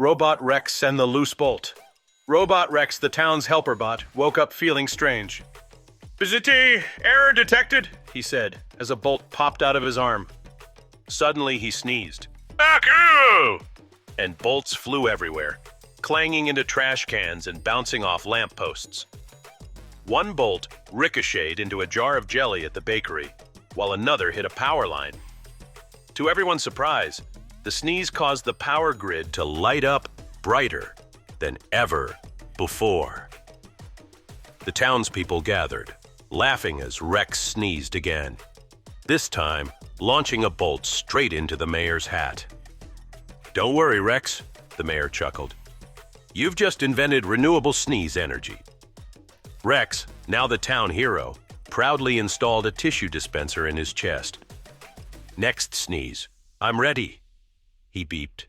Robot Rex and the loose bolt. Robot Rex, the town's helper bot, woke up feeling strange. BZZT, error detected, he said, as a bolt popped out of his arm. Suddenly, he sneezed. Achoo! And bolts flew everywhere, clanging into trash cans and bouncing off lampposts. One bolt ricocheted into a jar of jelly at the bakery, while another hit a power line. To everyone's surprise, the sneeze caused the power grid to light up brighter than ever before. The townspeople gathered, laughing as Rex sneezed again, this time launching a bolt straight into the mayor's hat. "Don't worry, Rex," the mayor chuckled. "You've just invented renewable sneeze energy." Rex, now the town hero, proudly installed a tissue dispenser in his chest. "Next sneeze, I'm ready," he beeped.